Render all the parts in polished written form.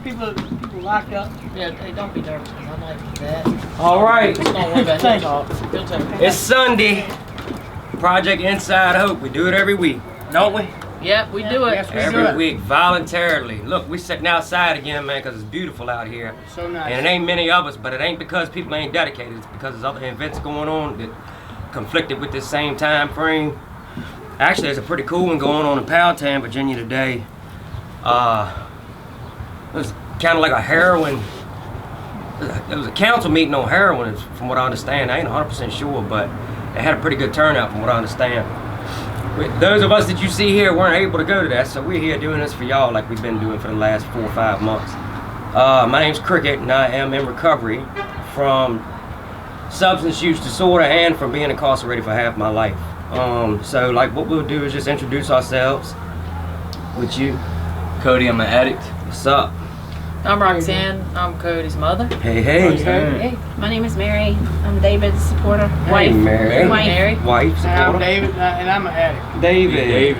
people locked up. Yeah, hey, don't be nervous, because I like that. All right. Just don't worry about him talk. He'll take it. It's Sunday. Project Inside Hope. We do it every week, don't we? Yep, we do it. Yes, we do Every it. week, voluntarily. Look, we sitting outside again, man, because it's beautiful out here. So nice. And it ain't many of us, but it ain't because people ain't dedicated. It's because there's other events going on that conflicted with this same time frame. Actually, there's a pretty cool one going on in Powhatan, Virginia today. It was kind of like a heroin. It was a council meeting on heroin, from what I understand. I ain't 100% sure, but it had a pretty good turnout, from what I understand. Those of us that you see here weren't able to go to that, so we're here doing this for y'all like we've been doing for the last 4 or 5 months. My name's Cricket, and I am in recovery from substance use disorder and from being incarcerated for half my life. So like what we'll do is just introduce ourselves with you. Cody, I'm an addict. What's up? I'm Roxanne. I'm Cody's mother. Hey, hey. Hey, my name is Mary. I'm David's supporter. Hey, Wife. Mary. Wife. Mary. Wife, And I'm supporter. David, and I'm an addict. David.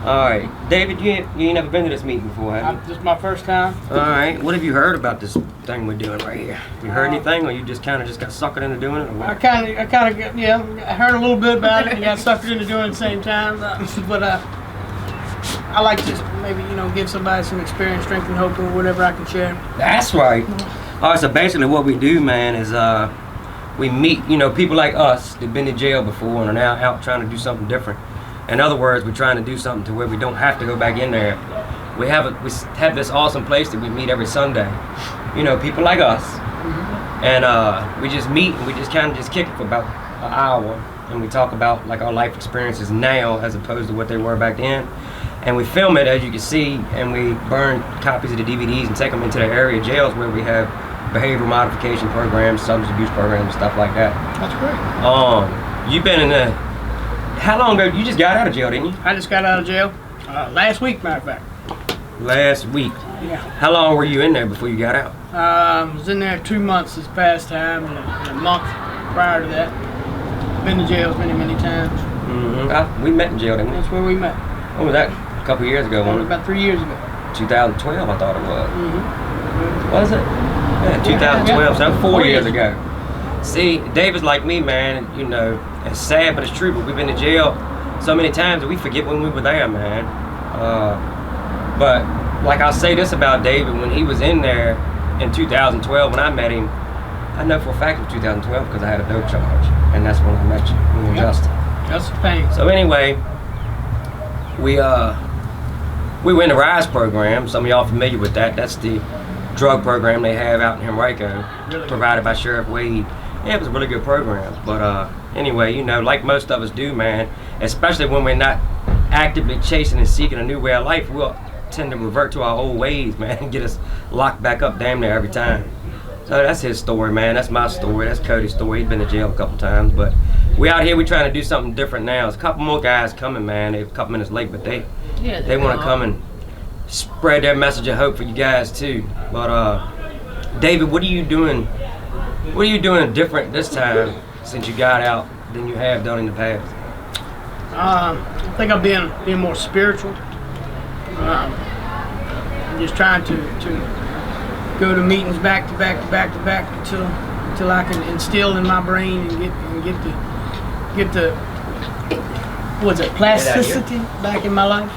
All right. David, you ain't never been to this meeting before, have you? This is my first time. All right. What have you heard about this thing we're doing right here? You heard anything, or you just kind of got suckered into doing it, or I what? kind of, yeah, I heard a little bit about it and got suckered into doing it at the same time. But I like to maybe, give somebody some experience, strength, and hope, or whatever I can share. That's right. All right. So basically, what we do, man, is we meet, people like us that've been to jail before and are now out trying to do something different. In other words, we're trying to do something to where we don't have to go back in there. We have this awesome place that we meet every Sunday. People like us. And we just meet and we just kind of just kick it for about an hour. And we talk about like our life experiences now as opposed to what they were back then. And we film it, as you can see, and we burn copies of the DVDs and take them into the area jails where we have behavioral modification programs, substance abuse programs, stuff like that. That's great. You've been in the... How long ago? You just got out of jail, didn't you? I just got out of jail last week, matter of fact. Last week. Yeah. How long were you in there before you got out? I was in there 2 months this past time, and a month prior to that. Been to jails many, many times. We met in jail, didn't we? That's where we met. When was that? A couple years ago, wasn't it? About 3 years ago. 2012, I thought it was. Mm-hmm. Was it? Yeah, 2012, so that was 4 years ago. See, David's like me, man. It's sad, but it's true. But we've been to jail so many times that we forget when we were there, man. But like I'll say this about David, when he was in there in 2012, when I met him, I know for a fact it was 2012 because I had a dope charge, and that's when I met you, me and Justin. That's the pain. So anyway, we were in the RISE program. Some of y'all familiar with that. That's the drug program they have out in Henrico, Really provided by Sheriff Wade. Yeah, it was a really good program. But anyway, like most of us do, man, especially when we're not actively chasing and seeking a new way of life, we'll tend to revert to our old ways, man, and get us locked back up damn near every time. So that's his story, man. That's my story. That's Cody's story. He's been to jail a couple times, but we out here. We trying to do something different now. There's a couple more guys coming, man. They're a couple minutes late, but they want to come and spread their message of hope for you guys too. But David, what are you doing? What are you doing different this time since you got out than you have done in the past? I think I'm being more spiritual. I'm just trying to go to meetings back to back until I can instill in my brain and get the what's it, plasticity back in my life.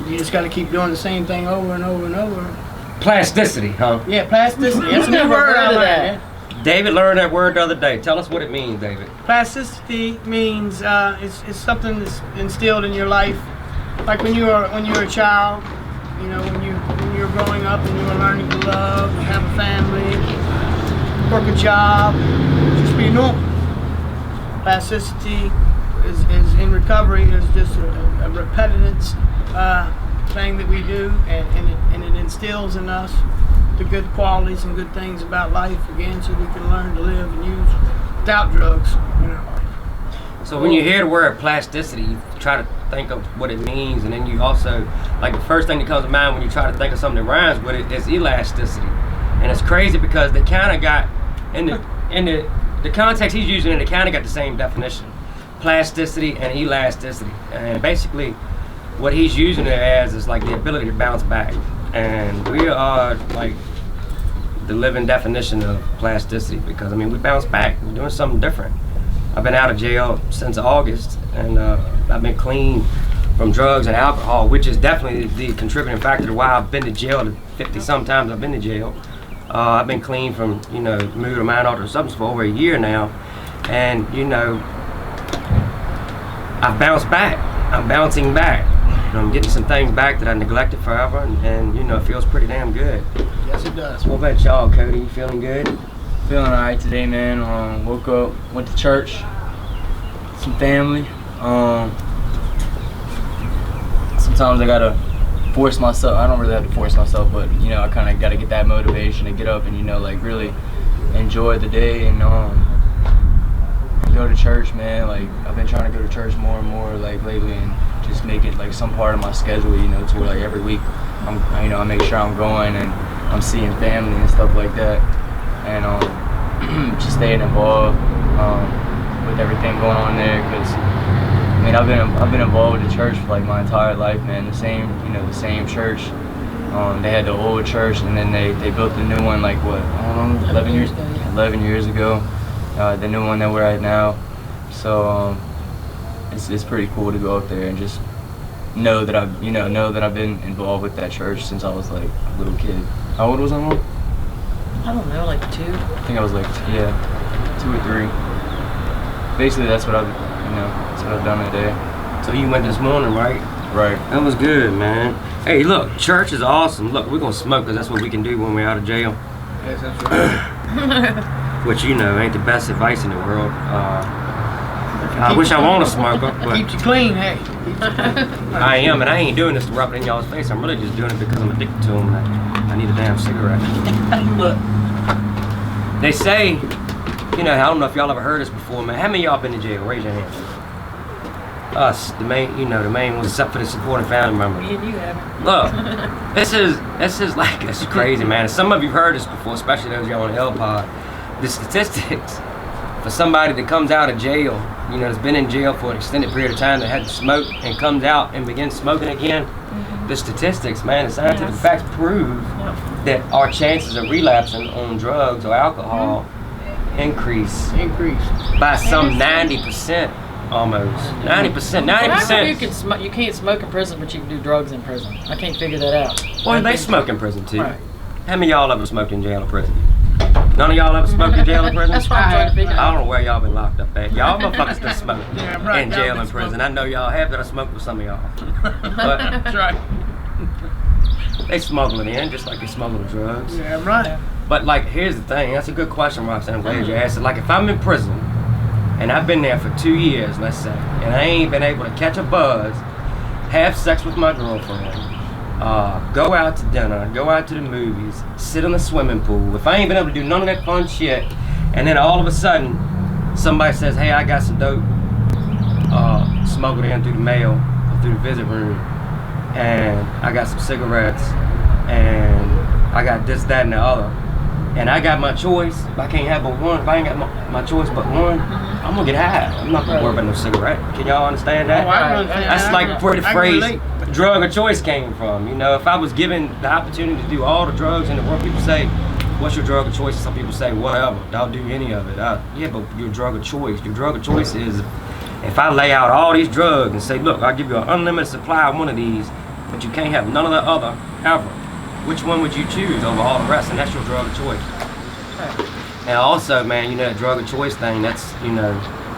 You just got to keep doing the same thing over and over and over. Plasticity, huh? Yeah, plasticity. That's a new word I learned. David learned that word the other day. Tell us what it means, David. Plasticity means it's something that's instilled in your life, like when you were a child. When you were growing up and you were learning to love, and have a family, work a job, just be normal. Plasticity is in recovery is just a repetitive thing that we do, and it instills in us the good qualities and good things about life again, so we can learn to live and use without drugs in our life. So when you hear the word plasticity, you try to think of what it means, and then you also, like the first thing that comes to mind when you try to think of something that rhymes with it is elasticity. And it's crazy because they kind of got, in the context he's using, they kind of got the same definition. Plasticity and elasticity. And basically, what he's using it as is like the ability to bounce back. And we are like the living definition of plasticity, because I mean, we bounce back. We're doing something different. I've been out of jail since August, and I've been clean from drugs and alcohol, which is definitely the contributing factor to why I've been to jail 50 sometimes. I've been to jail. I've been clean from, you know, mood or mind altering substance for over a year now, and you know, I've bounced back. I'm bouncing back. I'm getting some things back that I neglected forever, and you know, it feels pretty damn good. Yes, it does. What about y'all, Cody? You feeling good? Feeling alright today, man. Woke up, went to church, some family. Sometimes I gotta force myself. I don't really have to force myself, but you know, I kind of gotta get that motivation to get up and, you know, like really enjoy the day and go to church, man. Like, I've been trying to go to church more and more like lately, and just make it like some part of my schedule, you know, to where like every week I make sure I'm going and I'm seeing family and stuff like that, and just staying involved with everything going on there, because I mean, I've been involved with the church for like my entire life, man. The same church. They had the old church, and then they built the new one like what, I don't know, 11 years ago. Yeah. 11 years ago. The new one that we're at now. So it's pretty cool to go up there and just know that I've been involved with that church since I was like a little kid. How old was I, Mom? I don't know, like 2. I think I was like 2 or 3. Basically, that's what I've done that day. So you went this morning, right? Right. That was good, man. Hey, look, church is awesome. Look, we're gonna smoke because that's what we can do when we're out of jail. Yes, that's right. Which, you know, ain't the best advice in the world. I wish I want a smoker, but Keeps you clean, hey. I am, and I ain't doing this to rub it in y'all's face. I'm really just doing it because I'm addicted to them. I need a damn cigarette. Look, they say, you know, I don't know if y'all ever heard this before, man. How many of y'all been to jail? Raise your hand. Us, the main ones, except for the supporting family members. Me and you haven't. Look, this is like, it's crazy, man. Some of you've heard this before, especially those y'all on the L-Pod. The statistics for somebody that comes out of jail, you know, that's been in jail for an extended period of time, that had to smoke and comes out and begins smoking again, the statistics, man, the scientific facts prove that our chances of relapsing on drugs or alcohol increase by some 90%. Almost 90%. How come you can't smoke in prison, but you can do drugs in prison? I can't figure that out. Well, they smoke in prison too. Right. How many of y'all ever smoked in jail or prison? None of y'all ever smoked in jail or prison? That's what I'm trying to figure I out. don't know where y'all been locked up at. Y'all motherfuckers still smoke Yeah, right. in jail and prison. I know y'all have, that I smoked with some of y'all. But That's right. they smuggle it in just like they smuggle the drugs. Yeah, right. But like, here's the thing. That's a good question, Roxanne. I'm glad you asked it. Like, if I'm in prison and I've been there for 2 years, let's say, and I ain't been able to catch a buzz, have sex with my girlfriend, go out to dinner, go out to the movies, sit in the swimming pool. If I ain't been able to do none of that fun shit, and then all of a sudden somebody says, hey, I got some dope smuggled in through the mail or through the visit room, and I got some cigarettes, and I got this, that, and the other, and I got my choice, if I can't have but one, if I ain't got my choice but one, I'm gonna get high. I'm not gonna worry about no cigarette. Can y'all understand that? Oh, I understand. That's like where the I can phrase relate. drug of choice came from. You know, if I was given the opportunity to do all the drugs in the world, people say, what's your drug of choice? Some people say, whatever, I'll do any of it. Yeah, but your drug of choice. Your drug of choice is, if I lay out all these drugs and say, look, I'll give you an unlimited supply of one of these, but you can't have none of the other ever. Which one would you choose over all the rest? And that's your drug of choice. And also, man, you know, that drug of choice thing, that's, you know,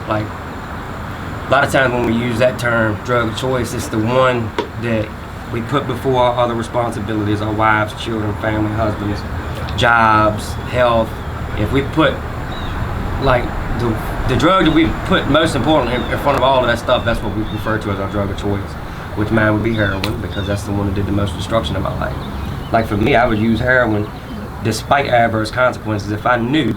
like, a lot of times when we use that term, drug of choice, it's the one that we put before our other responsibilities, our wives, children, family, husbands, jobs, health. If we put, like, the drug that we put most important in front of all of that stuff, that's what we refer to as our drug of choice, which mine would be heroin, because that's the one that did the most destruction in my life. Like, for me, I would use heroin despite adverse consequences. If I knew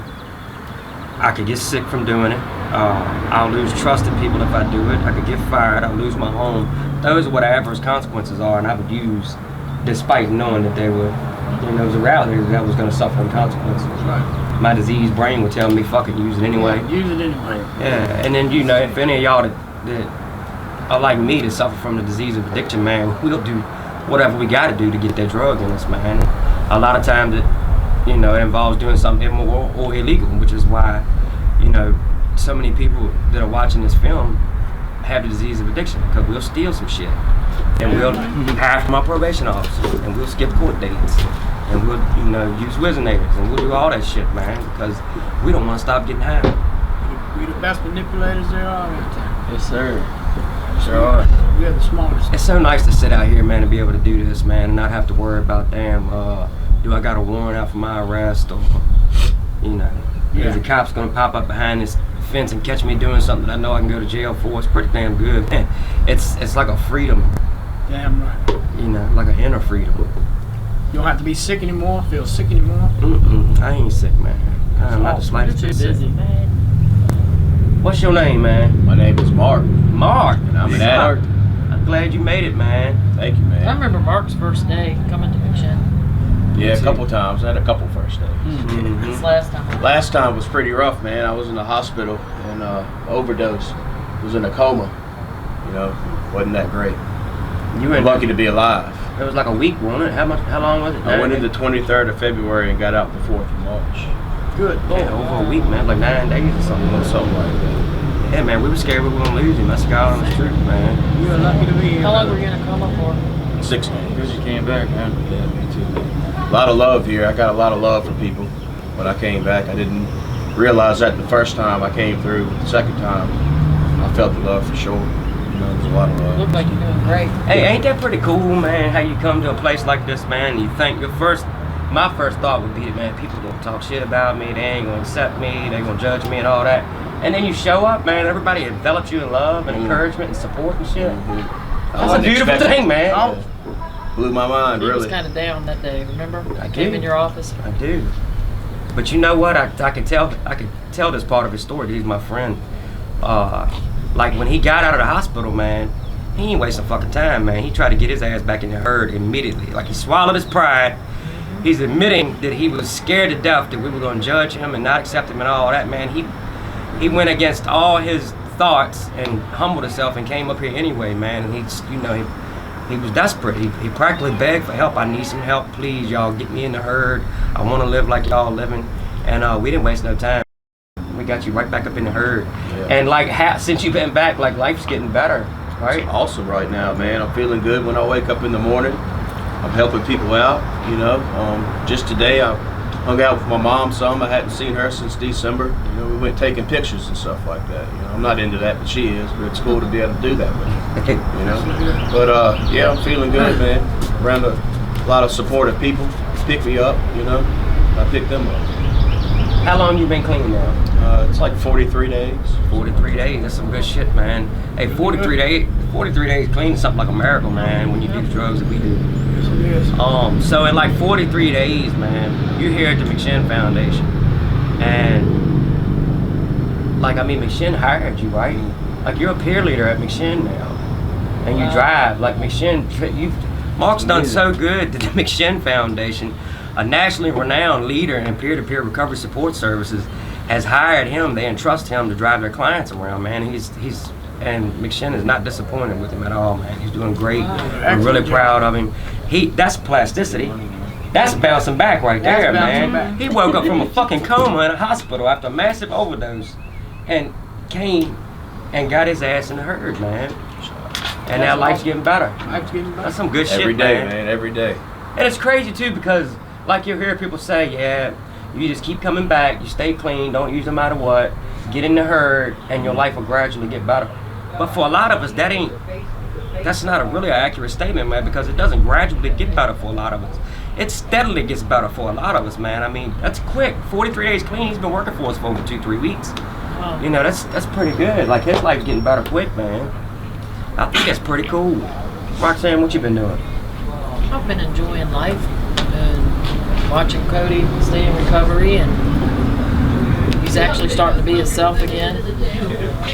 I could get sick from doing it, I'll lose trust in people if I do it, I could get fired, I'll lose my home. Those are what adverse consequences are, and I would use despite knowing that they were, you know, it was a reality that I was going to suffer from consequences. Right. My diseased brain would tell me, fuck it, use it anyway. Yeah, use it anyway. Yeah, and then, you know, if any of y'all that are like me that suffer from the disease of addiction, man, we'll do whatever we got to do to get that drug in us, man. And a lot of times it involves doing something immoral or illegal, which is why, so many people that are watching this film have the disease of addiction, because we'll steal some shit and we'll hire from our probation officers and we'll skip court dates and we'll use Wizenators and we'll do all that shit, man, because we don't want to stop getting high. We the best manipulators there are. Yes, sir. Sure are. We are the smartest. It's so nice to sit out here, man, and be able to do this, man, and not have to worry about, damn, do I got a warrant out for my arrest, or is the cops gonna pop up behind this fence and catch me doing something that I know I can go to jail for? It's pretty damn good, man. It's like a freedom. Damn right. Like an inner freedom. You don't have to be sick anymore, feel sick anymore. I ain't sick, man. I'm not the slightest Too bit sick. busy, man. What's your name, man? My name is Mark. Mark. And I'm an addict. I'm glad you made it, man. Thank you, man. I remember Mark's first day coming to McShin. Yeah, a couple times. I had a couple first days. This last time. Last time was pretty rough, man. I was in the hospital and overdose. Was in a coma. Wasn't that great. You were I'm lucky to be alive. It was like a week, wasn't it? How long was it? I went in the 23rd of February and got out the 4th of March. Good. Yeah, over a week, man. Like 9 days or something. Something like that. Yeah, man, we were scared we were gonna lose him. That's the guy on the street, man. You are lucky to be here. How long were you in a coma for? 6 days. Because you came back, man. Yeah, me too, man. A lot of love here. I got a lot of love from people. When I came back, I didn't realize that the first time I came through. The second time, I felt the love for sure. There's a lot of love. Looked like you're doing great. Hey, ain't that pretty cool, man? How you come to a place like this, man? And you think my first thought would be that, man, people gonna talk shit about me. They ain't gonna accept me. They gonna judge me and all that. And then you show up, man. Everybody envelops you in love and encouragement and support and shit. That's a beautiful thing, man. Yeah. Blew my mind, He was really. kind of down that day, remember? I Came do. in your office. I do. But you know what? I can tell this part of his story. He's my friend. Like when he got out of the hospital, man, he ain't wasting fucking time, man. He tried to get his ass back in the herd immediately. Like he swallowed his pride. He's admitting that he was scared to death that we were gonna judge him and not accept him and all that, man. He went against all his thoughts and humbled himself and came up here anyway, man. And he was desperate. He practically begged for help. I need some help, please, y'all. Get me in the herd. I want to live like y'all living. And we didn't waste no time. We got you right back up in the herd. Yeah. And since you've been back, like life's getting better, right? It's awesome right now, man. I'm feeling good when I wake up in the morning. I'm helping people out, Just today, I hung out with my mom some. I hadn't seen her since December. We went taking pictures and stuff like that. I'm not into that, but she is. But it's cool to be able to do that with her, But yeah, I'm feeling good, man. Around a lot of supportive people, pick me up. I pick them up. How long you been clean now? It's like 43 days. 43 days. That's some good shit, man. Hey, 43 days clean is something like a miracle, man, when you do the drugs that we do. So in like 43 days, man, you're here at the McShin Foundation, and McShin hired you, right? Like you're a peer leader at McShin now, and you drive like McShin. Mark's done so good that the McShin Foundation, a nationally renowned leader in peer-to-peer recovery support services, has hired him. They entrust him to drive their clients around, man. And McShin is not disappointed with him at all, man. He's doing great. We're really proud of him. That's plasticity. That's bouncing back right there, man. He woke up from a fucking coma in a hospital after a massive overdose and came and got his ass in the herd, man. And now life's getting better. That's some good shit, Every day, man. Every day. And it's crazy too, because like you hear people say, yeah, you just keep coming back, you stay clean, don't use no matter what, get in the herd, and your life will gradually get better. But for a lot of us, that's not a really accurate statement, man, because it doesn't gradually get better for a lot of us. It steadily gets better for a lot of us, man. I mean, that's quick. 43 days clean, he's been working for us for over 2-3 weeks. That's pretty good. Like, his life's getting better quick, man. I think that's pretty cool. Roxanne, what you been doing? I've been enjoying life and watching Cody stay in recovery, and he's actually starting to be himself again.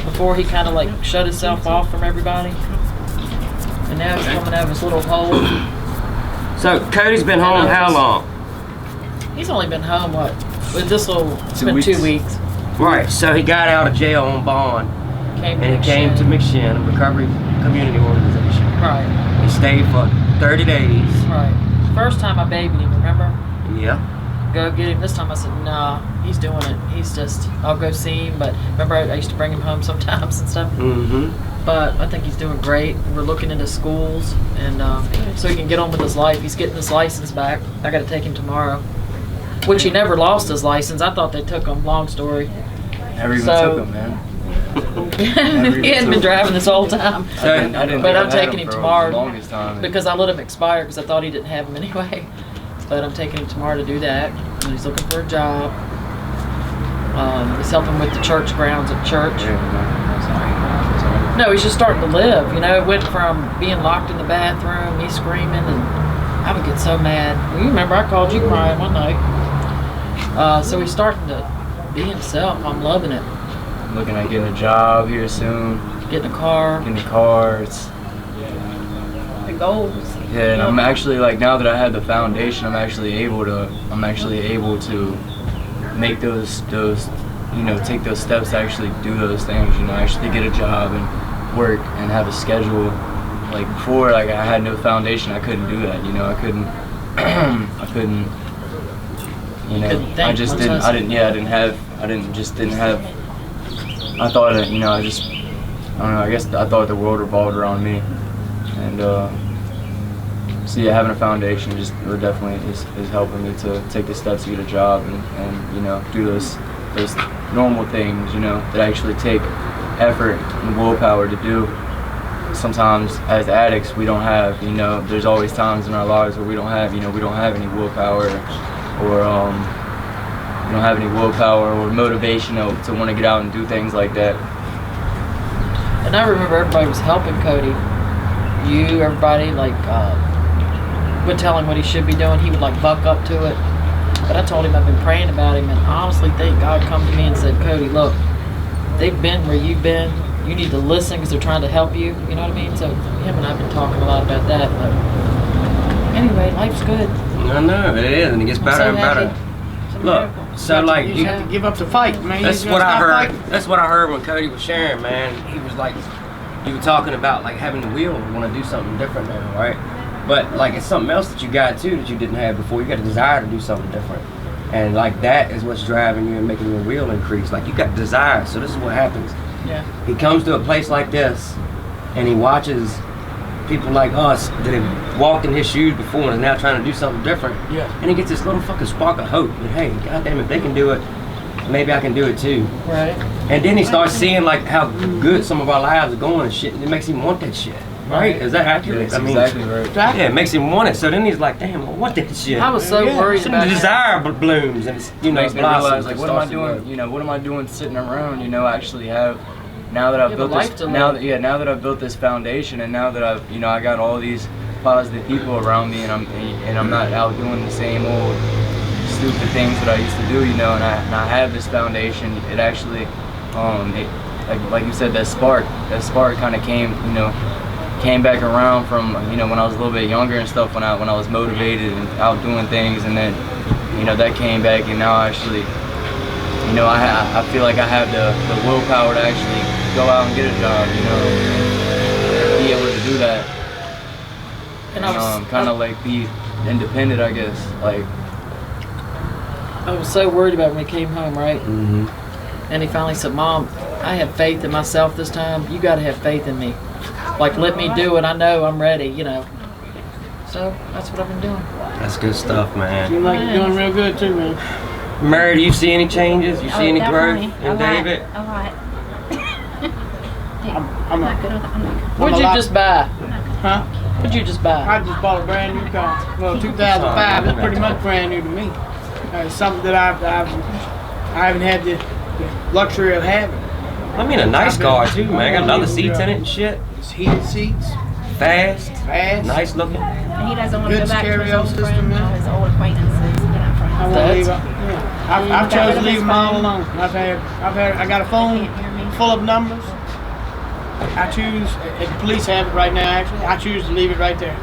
Before he kind of like shut himself off from everybody, and now he's coming out of his little hole. So Cody's been home how long? He's only been home it's been 2 weeks. Right. So he got out of jail on bond, came to And he came to McShin. McShin, a recovery community organization. Right, He stayed for 30 days. right. First time I babied him, remember? Yeah. Go get him. This time I said, nah, he's doing it. He's just, I'll go see him. But remember, I used to bring him home sometimes and stuff. Mm-hmm. But I think he's doing great. We're looking into schools, and so he can get on with his life. He's getting his license back. I got to take him tomorrow. Which he never lost his license. I thought they took him. Long story. Never even So- took him, man. He hadn't been driving this whole time. So- I didn't But think I'm I've had taking him for tomorrow the longest time. because I let him expire because I thought he didn't have him anyway. But I'm taking him tomorrow to do that. And he's looking for a job. He's helping with the church grounds at church. Yeah, man. Sorry. No, he's just starting to live. You know, it went from being locked in the bathroom, me screaming, and I would get so mad. Well, you remember I called you crying one night. So he's starting to be himself. I'm loving it. I'm looking at getting a job here soon. Getting a car. Getting a car. It's, The goals. yeah, and I'm actually like now that I have the foundation, I'm actually able to make those you know, take those steps to actually do those things. You know, actually get a job and work and have a schedule. Like before, like I had no foundation, I couldn't do that. You know, I couldn't. You know, Couldn't think, I just much didn't. less- I didn't have. I thought that, you know, I don't know. I guess I thought the world revolved around me, and so yeah, having a foundation just definitely is helping me to take the steps to get a job and you know, do those normal things, you know, that actually take effort and willpower to do. Sometimes as addicts we don't have, you know, there's always times in our lives where we don't have any willpower or we don't have any willpower or motivation to want to get out and do things like that. And I remember everybody was helping Cody. You, everybody, like, would tell him what he should be doing. He would, like, buck up to it. But I told him I've been praying about him, and I honestly think God come to me and said, Cody, look, they've been where you've been. You need to listen because they're trying to help you. You know what I mean? So him and I have been talking a lot about that. But anyway, life's good. I know, it is, and it gets I'm better so and happy. better. It's a Look, miracle. so like, You have to give up the fight, man. that's You what just I gotta heard. fight. That's what I heard when Cody was sharing, man. He was like, you were talking about like having the will, want to do something different now, right? But like it's something else that you got too that you didn't have before. You got a desire to do something different, and like that is what's driving you and making your will increase. Like you got desire. So this is what happens. Yeah. He comes to a place like this, and he watches people like us that have walked in his shoes before and is now trying to do something different. Yeah. And he gets this little fucking spark of hope that, hey, goddamn, if they can do it, maybe I can do it too. Right. And then he starts seeing like how good some of our lives are going and shit, and it makes him want that shit. Right? Is that accurate? That's exactly right. Yeah, it makes him want it. So then he's like, damn, I want that shit. I was so Yeah. worried So about the that. desire blooms and it's, you know, Makes me blossoms. realize, like, and what am I starts to grow. doing? You know, what am I doing sitting around? You know, I actually have. Now that I've You have a built life this, to now live. that I've built this foundation, and now that I've, you know, I got all these positive people around me, and I'm not out doing the same old stupid things that I used to do, you know, and I have this foundation. It actually, like you said, that spark kind of came back around from, you know, when I was a little bit younger and stuff, when I was motivated and out doing things, and then, you know, that came back, and now I actually, you know, I feel like I have the willpower to actually go out and get a job, you know, and be able to do that. And You know, kind of like be independent, I guess. Like, I was so worried about when he came home, right? Mhm. And he finally said, Mom, I have faith in myself this time. You got to have faith in me. Like, let me do it. I know I'm ready, you know. So that's what I've been doing. That's good stuff, man. Seem like you're doing real good too, man. Mary, do you see any changes? You see any growth Definitely. in David? A lot. I'm not a, good with it. I'm not good. What'd you lot- just buy? huh? What'd you just buy? I just bought a brand new car. Well, 2005. It's pretty much brand new to me. It's something that I haven't had the luxury of having. I mean, a nice car too, man. Got leather seats in it and shit. It's heated seats, Fast, fast. nice looking. And he doesn't want to Good go back to his stereo old system, friends, man. all his old acquaintances. Get out from I him. won't leave it. That's- Yeah. I've chosen to leave them all alone. I got a phone full of numbers. I choose, the police have it right now actually, I choose to leave it right there.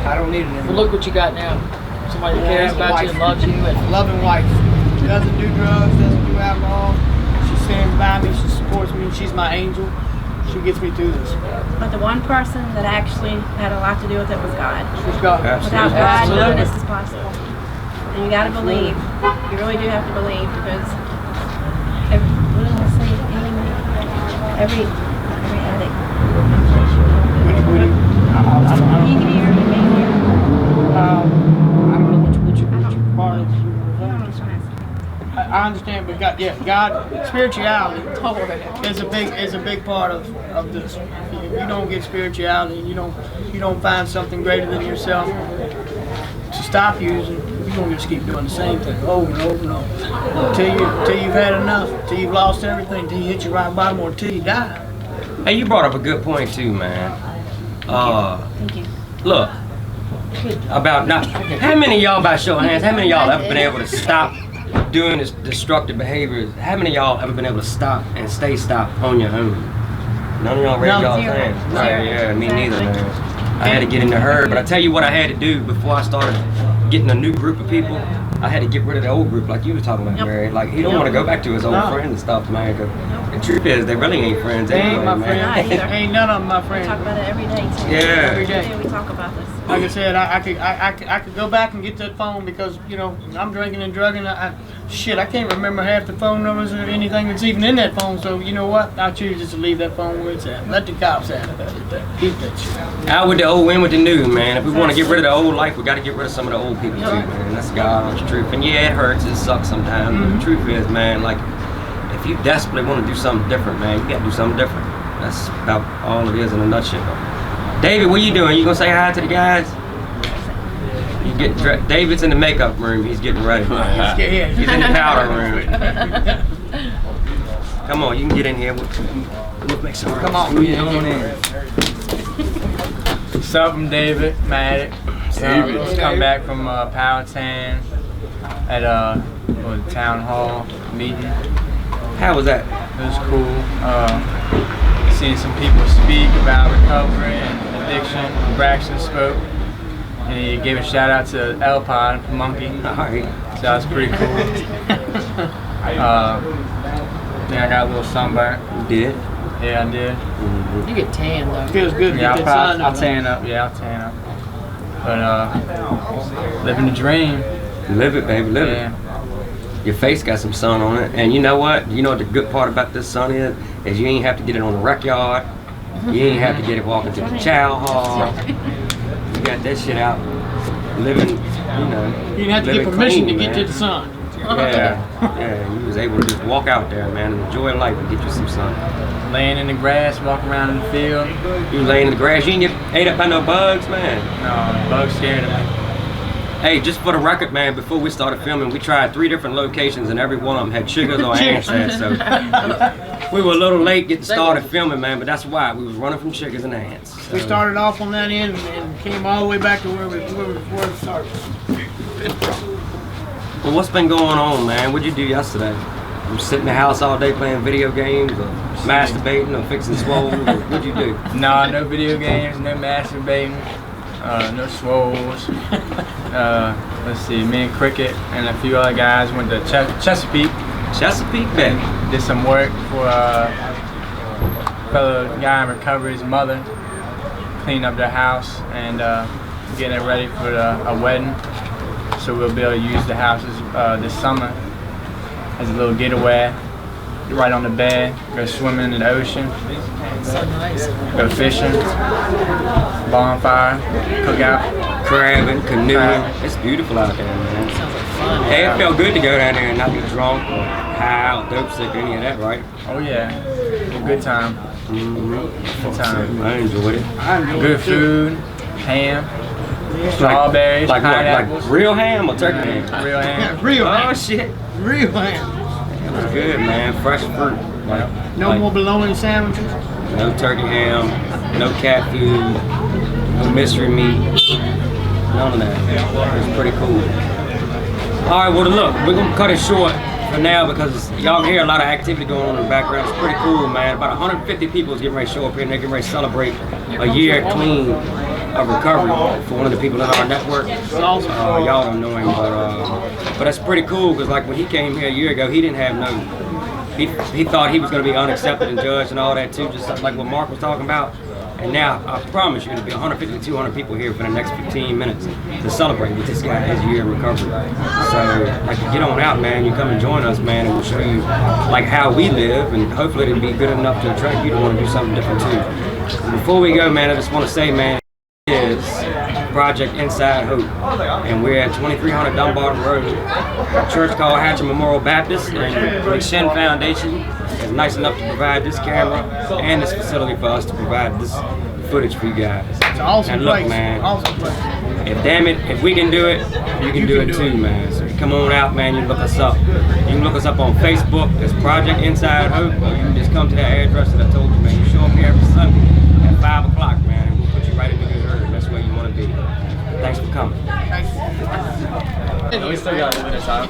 I don't need it Well, anymore. look what you got now. Somebody that Yeah, I cares have a about you and wife. loves you. And Loving wife. Doesn't do drugs, doesn't do alcohol. She's stands by me. She supports me. She's my angel. She gets me through this. But the one person that actually had a lot to do with it was God. She's got Without God, Absolutely. none of this is possible. And you gotta believe. You really do have to believe because what did I say? Every addict. Can you hear me? I don't know which part of You know what I'm trying to say. I understand, but God, spirituality is a big part of this. If you don't get spirituality, and you don't find something greater than yourself to stop you, you're gonna just keep doing the same thing over and over and over till you've had enough, till you've lost everything, till you hit your rock bottom, or till you die. Hey, you brought up a good point too, man. Thank you. Look, about not. How many of y'all, by show of hands, how many of y'all ever been able to stop doing this destructive behaviors? How many of y'all ever been able to stop and stay stopped on your own? None of y'all raised y'all Zero. hands. Zero. Right, yeah, me neither, Exactly. man. I had to get in the herd, but I tell you what I had to do before I started getting a new group of people. I had to get rid of the old group, like you were talking about, Yep. Mary. Like he don't want to go back to his old No. friends and stuff, man. 'Cause the truth is, they really ain't friends They ain't anyway, my man. Not either. friend. Ain't none of them my We friend. talk about it every day too. Yeah. Every day. We talk about this. Like I said, I could go back and get that phone because I'm drinking and drugging. I can't remember half the phone numbers or anything that's even in that phone. So you know what? I choose just to leave that phone where it's at. Let the cops have it. Keep that shit. Out with the old, in with the new, man. If we want to get rid of the old life, we got to get rid of some of the old people too, man. That's God's truth. And yeah, it hurts, it sucks sometimes. But the truth is, man, like if you desperately want to do something different, man, you got to do something different. That's about all it is in a nutshell. David, what you doing? You gonna say hi to the guys? You get David's in the makeup room. He's getting ready. He's in the powder room. Come on, you can get in here. We'll make some. Come on, Get on in. What's up, I'm David Maddox. Just come back from Powhatan at the town hall meeting. How was that? It was cool. Seeing some people speak about recovery and addiction. Braxton spoke, and he gave a shout out to Alpine Monkey. All right. So that was pretty cool. Then I got a little sunburn. You did. Yeah, I did. You get tan though. Feels good to Yeah, get that sun I'll up. tan up. Yeah, I'll tan up. But living the dream. Live it, baby. Live Yeah. it. Your face got some sun on it, and you know what? You know what the good part about this sun is you ain't have to get it on the rec yard. You ain't have to get it walking to the chow hall. You got that shit out, living, You didn't have to get living permission clean, to get man. to the sun. Yeah, yeah. You was able to just walk out there, man, and enjoy life and get you some sun. Laying in the grass, walking around in the field. You laying in the grass, you ain't get ate up by no bugs, man. No, bugs scared of me. Hey, just for the record, man, before we started filming, we tried 3 different locations and every one of them had chiggers or ants in it, so we were a little late getting started filming, man, but that's why. We was running from chiggers and ants. We So, started off on that end and came all the way back to where we started. well, what's been going on, man? What'd you do yesterday? You sit in the house all day playing video games or masturbating or fixing swole? What'd you do? No, no video games, no masturbating, no swoles. Let's see, me and Cricket and a few other guys went to Chesapeake. Chesapeake Bay. Did some work for a fellow guy in recovery's mother. Cleaned up their house and getting it ready for a wedding. So we'll be able to use the houses this summer as a little getaway. Right on the bay, go swimming in the ocean, So nice. go fishing, bonfire, cookout. Crabbing, canoeing. Crab. It's beautiful out there, man. Sounds like fun. Hey, it felt good to go down there and not be drunk or high or dope sick or any of that, right? Oh yeah, a good time. Mm-hmm. Good time. I enjoyed it. Good food, ham, strawberries, Like what? pineapples. Like real ham or turkey ham? Real ham. Real Oh ham. shit. Real ham. It was good, man. Fresh fruit. Like, No like, more bologna sandwiches. No turkey ham, no cat food, no mystery meat, none of that. It was pretty cool. All right, well look, we're gonna cut it short for now because y'all can hear a lot of activity going on in the background. It's pretty cool, man. About 150 people is getting ready to show up here and they're getting ready to celebrate a year clean of recovery for one of the people in our network. Y'all don't know him, but that's pretty cool because like when he came here a year ago, he didn't have no he thought he was going to be unaccepted and judged and all that too, just like what Mark was talking about. And now I promise you, there'll be 150 to 200 people here for the next 15 minutes to celebrate with this guy his year in recovery. So, like, you get on out, man. You come and join us, man, and we'll show you like how we live, and hopefully it'll be good enough to attract you to want to do something different too. Before we go, man, I just want to say, man, is Project Inside Hope, and we're at 2300 Dumbarton Road, a church called Hatcher Memorial Baptist, and the Shin Foundation is nice enough to provide this camera and this facility for us to provide this footage for you guys. It's an awesome And look, place. man, Awesome place. if we can do it, you can do it too, man. So come on out, man. You can look us up. You can look us up on Facebook. It's Project Inside Hope, or you can just come to that address that I told you, man. You show up here every Sunday at 5 o'clock, man, and we'll put you right in the good herd. That's where you want to be. Thanks for coming. Thanks. We still got a little bit of time.